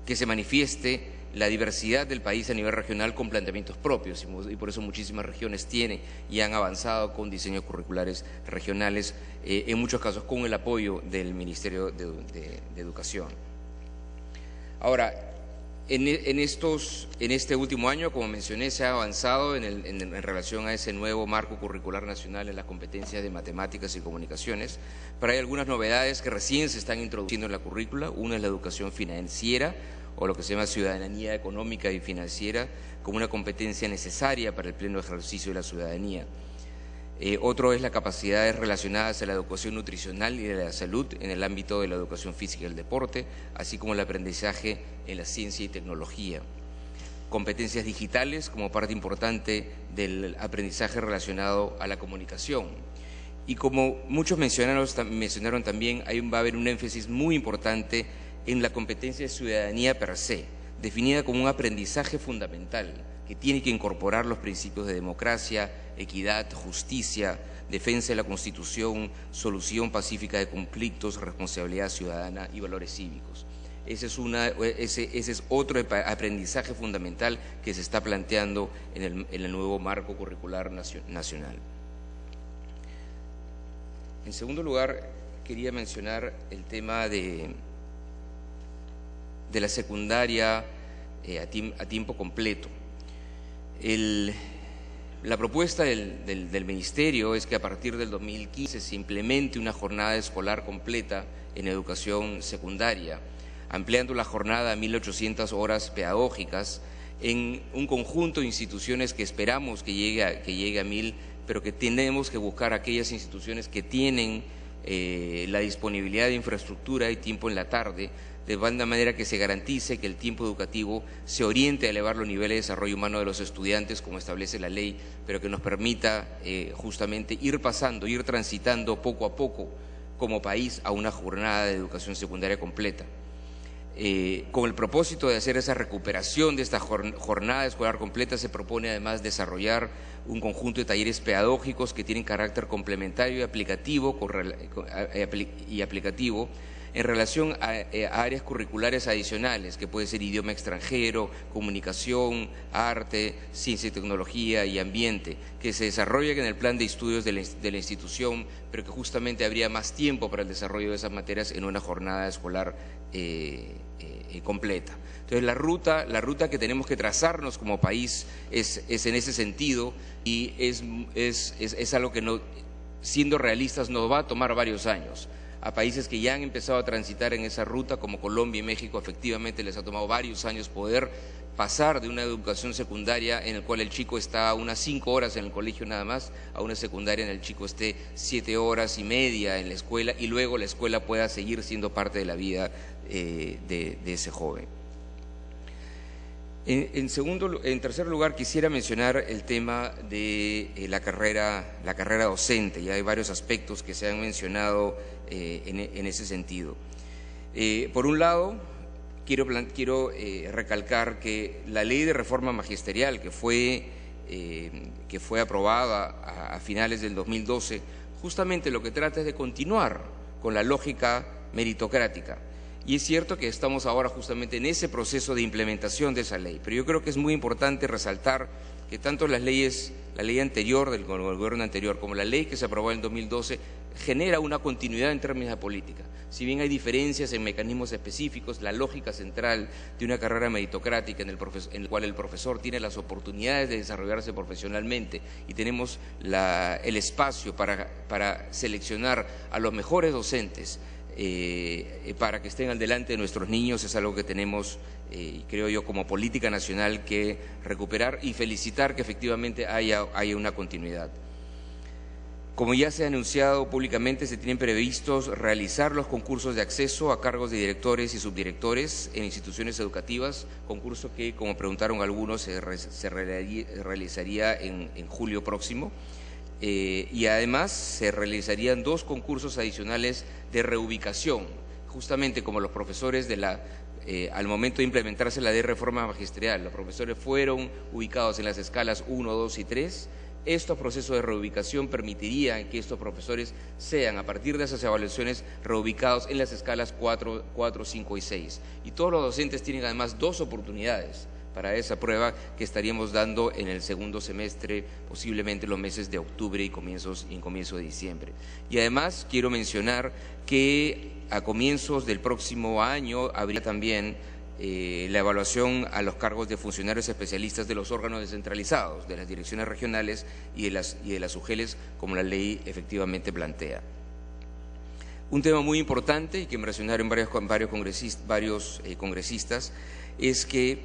[SPEAKER 13] se manifieste la diversidad del país a nivel regional con planteamientos propios, y por eso muchísimas regiones tienen y han avanzado con diseños curriculares regionales, en muchos casos con el apoyo del Ministerio de Educación. Ahora, en este último año, como mencioné, se ha avanzado en relación a ese nuevo marco curricular nacional en las competencias de matemáticas y comunicaciones, pero hay algunas novedades que recién se están introduciendo en la currícula. Una es la educación financiera, o lo que se llama ciudadanía económica y financiera, como una competencia necesaria para el pleno ejercicio de la ciudadanía. Otro es las capacidades relacionadas a la educación nutricional y de la salud en el ámbito de la educación física y el deporte, así como el aprendizaje en la ciencia y tecnología. Competencias digitales como parte importante del aprendizaje relacionado a la comunicación. Y como muchos mencionaron también, va a haber un énfasis muy importante en la competencia de ciudadanía per se, definida como un aprendizaje fundamental que tiene que incorporar los principios de democracia, equidad, justicia, defensa de la Constitución, solución pacífica de conflictos, responsabilidad ciudadana y valores cívicos. Ese es otro aprendizaje fundamental que se está planteando en el nuevo marco curricular nacional. En segundo lugar, quería mencionar el tema de la secundaria a tiempo completo. La propuesta del Ministerio es que a partir del 2015 se implemente una jornada escolar completa en educación secundaria, ampliando la jornada a 1.800 horas pedagógicas en un conjunto de instituciones que esperamos que llegue a 1.000, pero que tenemos que buscar aquellas instituciones que tienen la disponibilidad de infraestructura y tiempo en la tarde, de manera que se garantice que el tiempo educativo se oriente a elevar los niveles de desarrollo humano de los estudiantes, como establece la ley, pero que nos permita justamente ir transitando poco a poco como país a una jornada de educación secundaria completa. Con el propósito de hacer esa recuperación de esta jornada escolar completa, se propone además desarrollar un conjunto de talleres pedagógicos que tienen carácter complementario y aplicativo en relación a áreas curriculares adicionales, que puede ser idioma extranjero, comunicación, arte, ciencia y tecnología y ambiente, que se desarrollen en el plan de estudios de la institución, pero que justamente habría más tiempo para el desarrollo de esas materias en una jornada escolar completa. Entonces la ruta que tenemos que trazarnos como país es en ese sentido, y es algo que, siendo realistas, nos va a tomar varios años. A países que ya han empezado a transitar en esa ruta, como Colombia y México, efectivamente les ha tomado varios años poder pasar de una educación secundaria en la cual el chico está unas 5 horas en el colegio nada más, a una secundaria en la que el chico esté 7 horas y media en la escuela, y luego la escuela pueda seguir siendo parte de la vida de ese joven. En tercer lugar, quisiera mencionar el tema de la carrera docente. Ya hay varios aspectos que se han mencionado en ese sentido. Por un lado, quiero recalcar que la ley de reforma magisterial que fue aprobada a finales del 2012, justamente lo que trata es de continuar con la lógica meritocrática. Y es cierto que estamos ahora justamente en ese proceso de implementación de esa ley, pero yo creo que es muy importante resaltar que tanto las leyes, la ley anterior del gobierno anterior como la ley que se aprobó en el 2012 genera una continuidad en términos de política. Si bien hay diferencias en mecanismos específicos, la lógica central de una carrera meritocrática en la cual el profesor tiene las oportunidades de desarrollarse profesionalmente y tenemos el espacio para seleccionar a los mejores docentes para que estén al delante de nuestros niños, es algo que tenemos, creo yo, como política nacional que recuperar y felicitar que efectivamente haya una continuidad. Como ya se ha anunciado públicamente, se tienen previstos realizar los concursos de acceso a cargos de directores y subdirectores en instituciones educativas, concurso que, como preguntaron algunos, se realizaría en julio próximo. Y además se realizarían 2 concursos adicionales de reubicación, justamente como los profesores al momento de implementarse la ley de reforma magisterial, los profesores fueron ubicados en las escalas 1, 2 y 3, estos procesos de reubicación permitirían que estos profesores sean, a partir de esas evaluaciones, reubicados en las escalas 4, 5 y 6. Y todos los docentes tienen además 2 oportunidades para esa prueba que estaríamos dando en el segundo semestre, posiblemente los meses de octubre y comienzo de diciembre. Y además quiero mencionar que a comienzos del próximo año habría también la evaluación a los cargos de funcionarios especialistas de los órganos descentralizados, de las direcciones regionales y de las UGELes, como la ley efectivamente plantea. Un tema muy importante y que mencionaron varios congresistas es que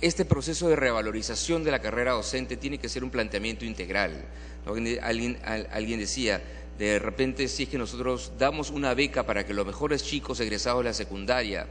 [SPEAKER 13] este proceso de revalorización de la carrera docente tiene que ser un planteamiento integral. Alguien decía, de repente, si es que nosotros damos una beca para que los mejores chicos egresados de la secundaria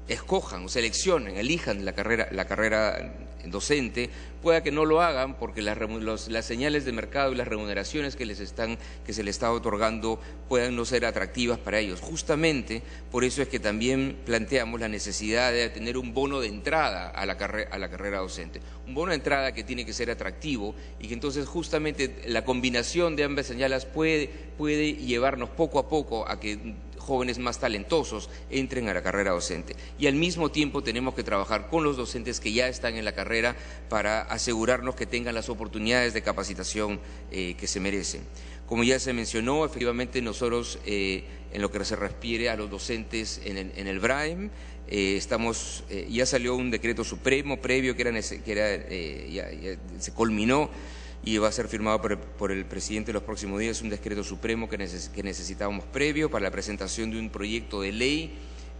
[SPEAKER 13] escojan o seleccionen, elijan la carrera docente, pueda que no lo hagan porque las señales de mercado y las remuneraciones que se les está otorgando puedan no ser atractivas para ellos. Justamente por eso es que también planteamos la necesidad de tener un bono de entrada a la carrera docente, un bono de entrada que tiene que ser atractivo y que entonces justamente la combinación de ambas señales puede llevarnos poco a poco a que jóvenes más talentosos entren a la carrera docente. Y al mismo tiempo tenemos que trabajar con los docentes que ya están en la carrera para asegurarnos que tengan las oportunidades de capacitación que se merecen. Como ya se mencionó, efectivamente nosotros en lo que se refiere a los docentes en el BRAEM, ya salió un decreto supremo previo ya se culminó y va a ser firmado por el presidente en los próximos días, un decreto supremo que necesitábamos previo para la presentación de un proyecto de ley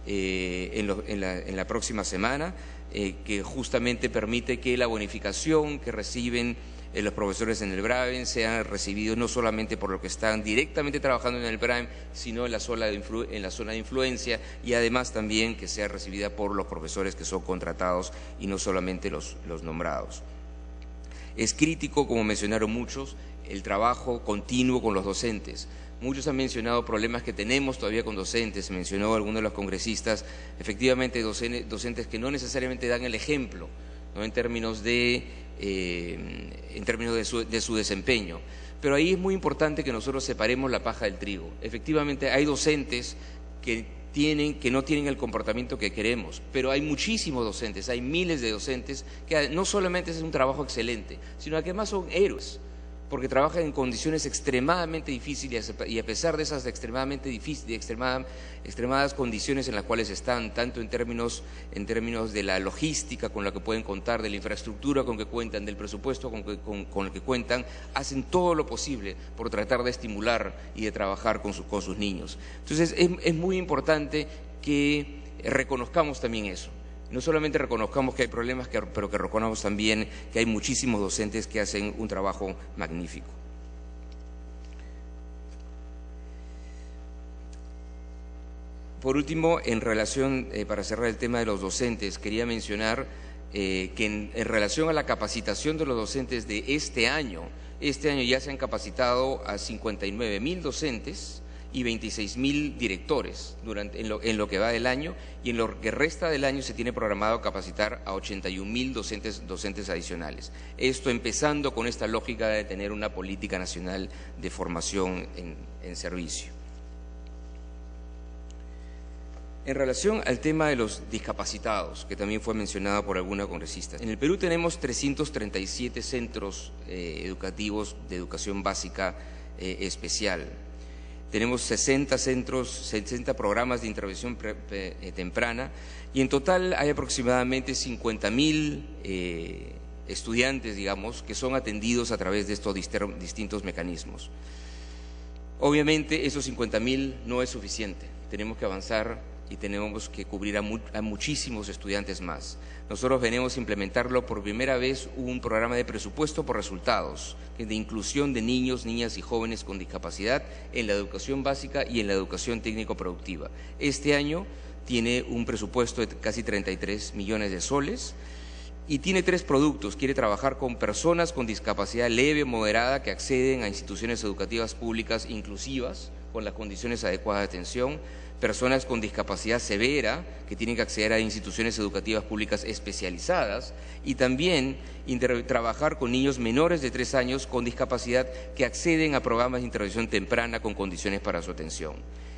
[SPEAKER 13] en la próxima semana, que justamente permite que la bonificación que reciben los profesores en el BRAEM sean recibidos no solamente por los que están directamente trabajando en el BRAEM, sino en la zona de influencia, y además también que sea recibida por los profesores que son contratados y no solamente los nombrados. Es crítico, como mencionaron muchos, el trabajo continuo con los docentes. Muchos han mencionado problemas que tenemos todavía con docentes, se mencionó algunos de los congresistas, efectivamente docentes que no necesariamente dan el ejemplo, ¿no? en términos de su desempeño. Pero ahí es muy importante que nosotros separemos la paja del trigo. Efectivamente hay docentes que no tienen el comportamiento que queremos, pero hay muchísimos docentes, hay miles de docentes que no solamente es un trabajo excelente, sino que además son héroes, porque trabajan en condiciones extremadamente difíciles y a pesar de esas extremadas condiciones en las cuales están, tanto en términos de la logística con la que pueden contar, de la infraestructura con que cuentan, del presupuesto con el que cuentan, hacen todo lo posible por tratar de estimular y de trabajar con sus niños. Entonces es muy importante que reconozcamos también eso. No solamente reconozcamos que hay problemas, pero que reconozcamos también que hay muchísimos docentes que hacen un trabajo magnífico. Por último, en relación, para cerrar el tema de los docentes, quería mencionar que en relación a la capacitación de los docentes de este año ya se han capacitado a 59.000 docentes y 26.000 directores en lo que va del año, y en lo que resta del año se tiene programado capacitar a 81.000 docentes adicionales. Esto empezando con esta lógica de tener una política nacional de formación en servicio. En relación al tema de los discapacitados, que también fue mencionado por alguna congresista, en el Perú tenemos 337 centros educativos de educación básica especial. Tenemos 60 programas de intervención temprana, y en total hay aproximadamente 50.000 estudiantes, digamos, que son atendidos a través de estos distintos mecanismos. Obviamente esos 50.000 no es suficiente, tenemos que avanzar y tenemos que cubrir a muchísimos estudiantes más. Nosotros venimos a implementarlo por primera vez un programa de presupuesto por resultados, de inclusión de niños, niñas y jóvenes con discapacidad en la educación básica y en la educación técnico-productiva. Este año tiene un presupuesto de casi 33 millones de soles y tiene 3 productos. Quiere trabajar con personas con discapacidad leve o moderada que acceden a instituciones educativas públicas inclusivas con las condiciones adecuadas de atención, personas con discapacidad severa que tienen que acceder a instituciones educativas públicas especializadas, y también trabajar con niños menores de 3 años con discapacidad que acceden a programas de intervención temprana con condiciones para su atención.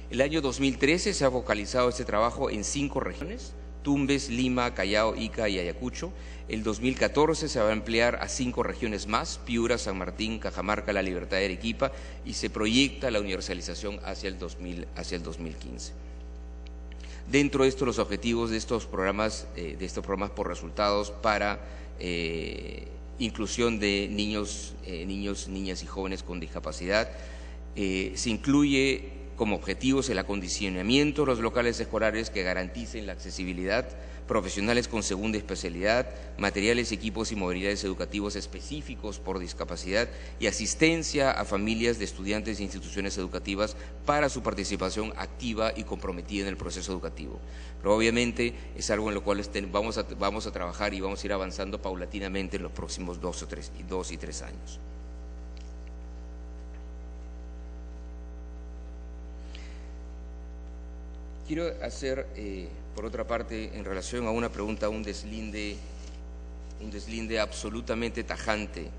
[SPEAKER 13] El año 2013 se ha focalizado este trabajo en 5 regiones: Tumbes, Lima, Callao, Ica y Ayacucho. El 2014 se va a ampliar a 5 regiones más: Piura, San Martín, Cajamarca, La Libertad y Arequipa, y se proyecta la universalización hacia el 2015. Dentro de esto, los objetivos de estos programas por resultados para inclusión de niños, niñas y jóvenes con discapacidad, se incluye como objetivos el acondicionamiento de los locales escolares que garanticen la accesibilidad, profesionales con segunda especialidad, materiales, equipos y movilidades educativos específicos por discapacidad, y asistencia a familias de estudiantes e instituciones educativas para su participación activa y comprometida en el proceso educativo. Pero obviamente es algo en lo cual vamos a trabajar y vamos a ir avanzando paulatinamente en los próximos 2 y 3 años. Quiero hacer, por otra parte, en relación a una pregunta, un deslinde absolutamente tajante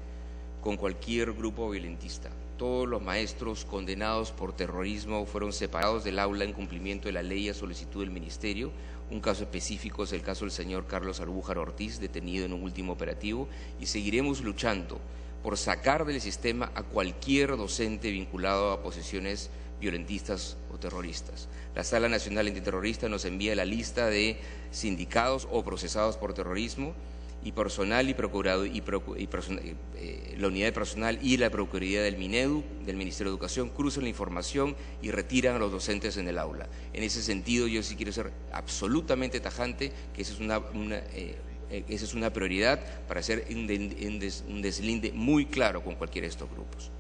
[SPEAKER 13] con cualquier grupo violentista. Todos los maestros condenados por terrorismo fueron separados del aula en cumplimiento de la ley a solicitud del Ministerio. Un caso específico es el caso del señor Carlos Albújar Ortiz, detenido en un último operativo, y seguiremos luchando por sacar del sistema a cualquier docente vinculado a posiciones violentistas o terroristas. La Sala Nacional Antiterrorista nos envía la lista de sindicados o procesados por terrorismo, y personal la unidad de personal y la Procuraduría del MINEDU, del Ministerio de Educación, cruzan la información y retiran a los docentes en el aula. En ese sentido, yo sí quiero ser absolutamente tajante que esa es una prioridad para hacer un deslinde muy claro con cualquiera de estos grupos.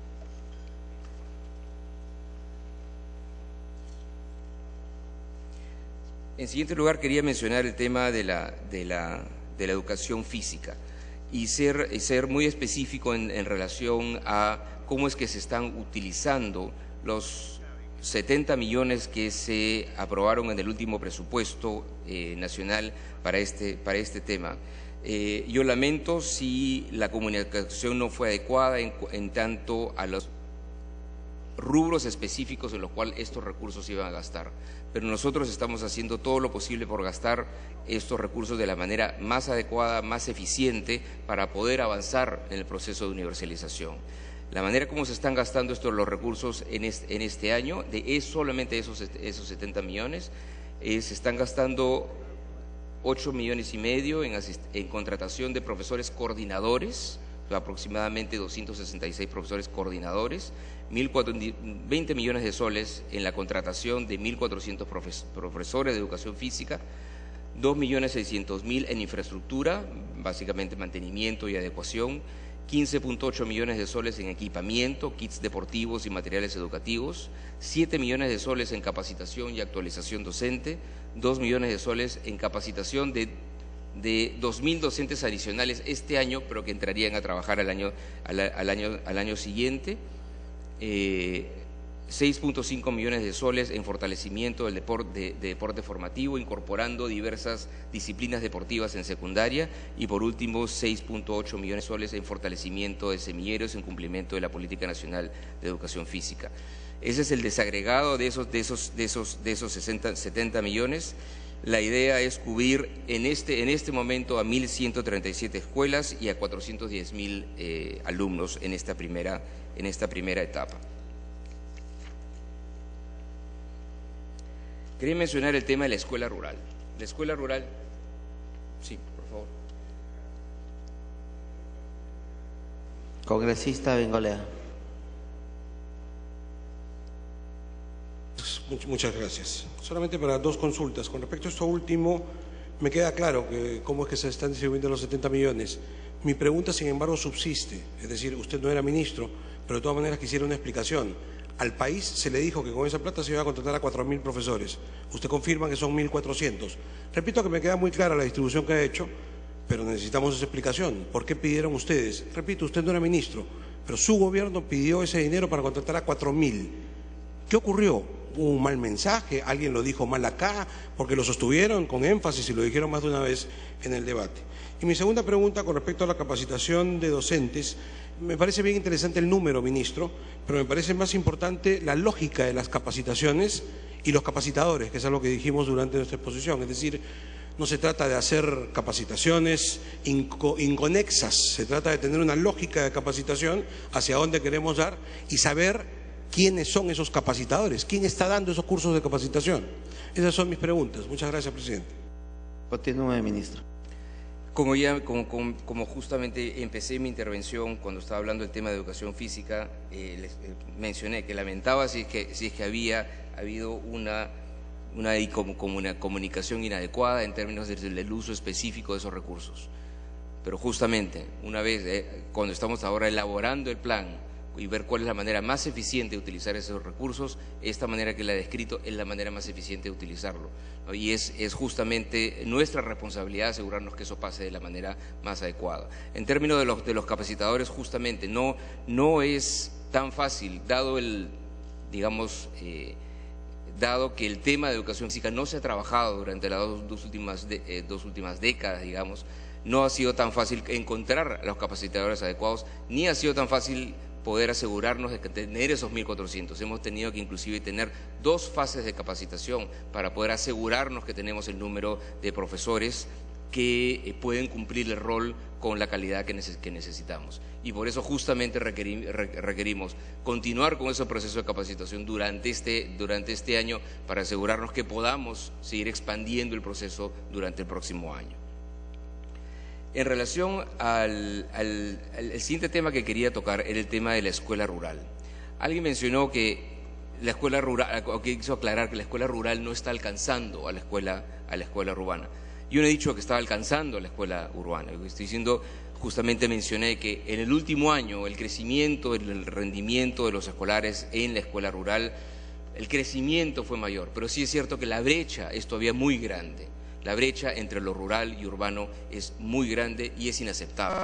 [SPEAKER 13] En siguiente lugar, quería mencionar el tema de la educación física y ser muy específico en relación a cómo es que se están utilizando los 70 millones que se aprobaron en el último presupuesto nacional para este tema. Yo lamento si la comunicación no fue adecuada en tanto a los rubros específicos en los cuales estos recursos se iban a gastar, pero nosotros estamos haciendo todo lo posible por gastar estos recursos de la manera más adecuada, más eficiente, para poder avanzar en el proceso de universalización. La manera como se están gastando los recursos en este año, solamente esos 70 millones, se están gastando 8,5 millones en contratación de profesores coordinadores, aproximadamente 266 profesores coordinadores, 20 millones de soles en la contratación de 1.400 profesores de educación física, 2.600.000 en infraestructura, básicamente mantenimiento y adecuación, 15,8 millones de soles en equipamiento, kits deportivos y materiales educativos, 7 millones de soles en capacitación y actualización docente, 2 millones de soles en capacitación de 2.000 docentes adicionales este año, pero que entrarían a trabajar al año siguiente, 6.5 millones de soles en fortalecimiento del deporte formativo, incorporando diversas disciplinas deportivas en secundaria, y por último 6.8 millones de soles en fortalecimiento de semilleros en cumplimiento de la Política Nacional de Educación Física. Ese es el desagregado de esos 70 millones. La idea es cubrir en este momento a 1.137 escuelas y a 410.000 alumnos en esta primera etapa. Quería mencionar el tema de la escuela rural. La escuela rural, sí, por favor.
[SPEAKER 3] Congresista Bengolea.
[SPEAKER 14] Muchas gracias. Solamente para dos consultas. Con respecto a esto último, me queda claro cómo es que se están distribuyendo los 70 millones. Mi pregunta, sin embargo, subsiste. Es decir, usted no era ministro, pero de todas maneras quisiera una explicación. Al país se le dijo que con esa plata se iba a contratar a 4.000 profesores. Usted confirma que son 1.400. Repito que me queda muy clara la distribución que ha hecho, pero necesitamos esa explicación. ¿Por qué pidieron ustedes? Repito, usted no era ministro, pero su gobierno pidió ese dinero para contratar a 4.000. ¿Qué ocurrió? ¿Hubo un mal mensaje? ¿Alguien lo dijo mal acá? Porque lo sostuvieron con énfasis y lo dijeron más de una vez en el debate. Y mi segunda pregunta con respecto a la capacitación de docentes. Me parece bien interesante el número, ministro, pero me parece más importante la lógica de las capacitaciones y los capacitadores, que es algo que dijimos durante nuestra exposición. Es decir, no se trata de hacer capacitaciones inconexas, se trata de tener una lógica de capacitación hacia dónde queremos dar y saber quiénes son esos capacitadores, quién está dando esos cursos de capacitación. Esas son mis preguntas. Muchas gracias, presidente.
[SPEAKER 3] Continúe, ministro.
[SPEAKER 13] Como justamente empecé mi intervención cuando estaba hablando del tema de educación física, les mencioné que lamentaba si es que había habido una comunicación inadecuada en términos del uso específico de esos recursos. Pero justamente, una vez, cuando estamos ahora elaborando el plan y ver cuál es la manera más eficiente de utilizar esos recursos, esta manera que la he descrito es la manera más eficiente de utilizarlo, ¿no? Y es justamente nuestra responsabilidad asegurarnos que eso pase de la manera más adecuada. En términos de los capacitadores, justamente no es tan fácil, dado que el tema de educación física no se ha trabajado durante las dos últimas décadas, digamos, no ha sido tan fácil encontrar a los capacitadores adecuados, ni ha sido tan fácil poder asegurarnos de tener esos 1.400. Hemos tenido que inclusive tener 2 fases de capacitación para poder asegurarnos que tenemos el número de profesores que pueden cumplir el rol con la calidad que necesitamos. Y por eso justamente requerimos continuar con ese proceso de capacitación durante este año para asegurarnos que podamos seguir expandiendo el proceso durante el próximo año. En relación al siguiente tema que quería tocar era el tema de la escuela rural. Alguien mencionó que la escuela rural, o que quiso aclarar que la escuela rural no está alcanzando a la escuela urbana. Yo no he dicho que estaba alcanzando a la escuela urbana. Lo que estoy diciendo, justamente mencioné que en el último año el crecimiento, el rendimiento de los escolares en la escuela rural, el crecimiento fue mayor, pero sí es cierto que la brecha es todavía muy grande. La brecha entre lo rural y urbano es muy grande y es inaceptable.